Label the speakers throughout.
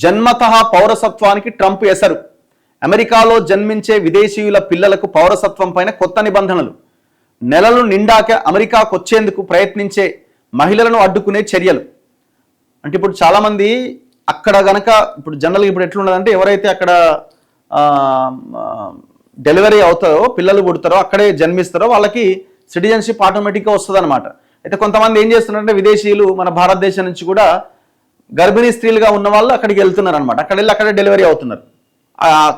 Speaker 1: జన్మతః పౌరసత్వానికి Trump ఎసరు. అమెరికాలో జన్మించే విదేశీయుల పిల్లలకు పౌరసత్వం పైన కొత్త నిబంధనలు. నెలలు నిండాక అమెరికాకు వచ్చేందుకు ప్రయత్నించే మహిళలను అడ్డుకునే చర్యలు. అంటే ఇప్పుడు చాలామంది అక్కడ గనక ఇప్పుడు జనరల్గా ఇప్పుడు ఎట్లున్నదంటే ఎవరైతే అక్కడ డెలివరీ అవుతారో పిల్లలు పుడతారో అక్కడే జన్మిస్తారో వాళ్ళకి సిటిజన్షిప్ ఆటోమేటిక్గా వస్తుంది అనమాట. అయితే కొంతమంది ఏం చేస్తున్నారంటే విదేశీయులు మన భారతదేశం నుంచి కూడా గర్భిణీ స్త్రీలుగా ఉన్న వాళ్ళు అక్కడికి వెళ్తున్నారు అనమాట. అక్కడ వెళ్ళి అక్కడే డెలివరీ అవుతున్నారు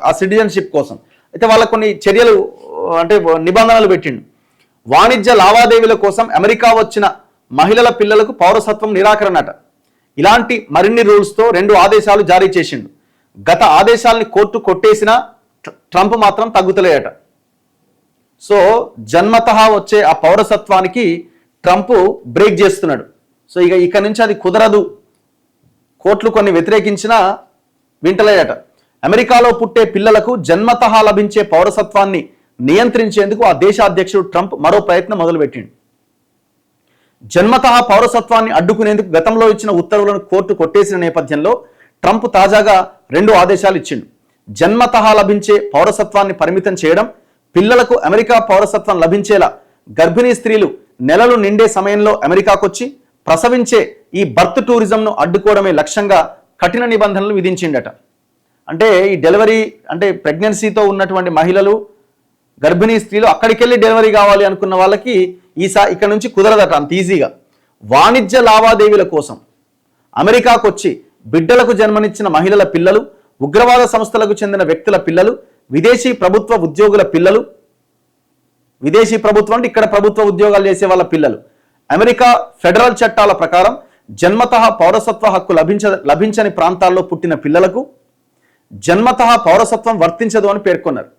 Speaker 1: ఆ సిటిజన్షిప్ కోసం. అయితే వాళ్ళకు కొన్ని చర్యలు అంటే నిబంధనలు పెట్టిండు. వాణిజ్య లావాదేవీల కోసం అమెరికా వచ్చిన మహిళల పిల్లలకు పౌరసత్వం నిరాకరణట. ఇలాంటి మరిన్ని రూల్స్తో 2 ఆదేశాలు జారీ చేసిండు. గత ఆదేశాలని కోర్టు కొట్టేసినా ట్రంప్ మాత్రం తగ్గుతలేదట. సో జన్మతః వచ్చే ఆ పౌరసత్వానికి ట్రంప్ బ్రేక్ చేస్తున్నాడు. సో ఇక నుంచి అది కుదరదు, కోర్టులు కొన్ని వ్యతిరేకించినా వింటలేదట. అమెరికాలో పుట్టే పిల్లలకు జన్మతః లభించే పౌరసత్వాన్ని నియంత్రించేందుకు ఆ దేశ అధ్యక్షుడు ట్రంప్ మరో ప్రయత్నం మొదలుపెట్టిండు. జన్మతః పౌరసత్వాన్ని అడ్డుకునేందుకు గతంలో ఇచ్చిన ఉత్తర్వులను కోర్టు కొట్టేసిన నేపథ్యంలో ట్రంప్ తాజాగా 2 ఆదేశాలు ఇచ్చిండు. జన్మతః లభించే పౌరసత్వాన్ని పరిమితం చేయడం, పిల్లలకు అమెరికా పౌరసత్వం లభించేలా గర్భిణీ స్త్రీలు నెలలు నిండే సమయంలో అమెరికాకొచ్చి ప్రసవించే ఈ బర్త్ టూరిజంను అడ్డుకోవడమే లక్ష్యంగా కఠిన నిబంధనలు విధించిండట. అంటే ఈ డెలివరీ అంటే ప్రెగ్నెన్సీతో ఉన్నటువంటి మహిళలు గర్భిణీ స్త్రీలు అక్కడికి వెళ్ళి డెలివరీ కావాలి అనుకున్న వాళ్ళకి ఇక్కడ నుంచి కుదరదట అంత ఈజీగా. వాణిజ్య లావాదేవీల కోసం అమెరికాకు వచ్చి బిడ్డలకు జన్మనిచ్చిన మహిళల పిల్లలు, ఉగ్రవాద సంస్థలకు చెందిన వ్యక్తుల పిల్లలు, విదేశీ ప్రభుత్వ ఉద్యోగుల పిల్లలు, విదేశీ ప్రభుత్వం అంటే ఇక్కడ ప్రభుత్వ ఉద్యోగాలు చేసే వాళ్ళ పిల్లలు, అమెరికా ఫెడరల్ చట్టాల ప్రకారం జన్మతః పౌరసత్వ హక్కు లభించని ప్రాంతాల్లో పుట్టిన పిల్లలకు జన్మతః పౌరసత్వం వర్తించదు అని పేర్కొన్నారు.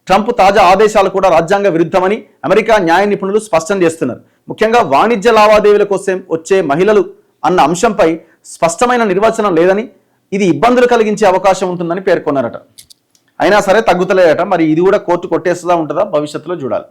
Speaker 1: ట్రంప్ తాజా ఆదేశాలు కూడా రాజ్యాంగ విరుద్ధమని అమెరికా న్యాయ నిపుణులు స్పష్టం చేస్తున్నారు. ముఖ్యంగా వాణిజ్య లావాదేవీల కోసం వచ్చే మహిళలు అన్న అంశంపై స్పష్టమైన నిర్వచనం లేదని, ఇది ఇబ్బందులు కలిగించే అవకాశం ఉంటుందని పేర్కొన్నారట. అయినా సరే తగ్గుతలేదట. మరి ఇది కూడా కోర్టు కొట్టేస్తుందా ఉంటుందా భవిష్యత్తులో చూడాలి.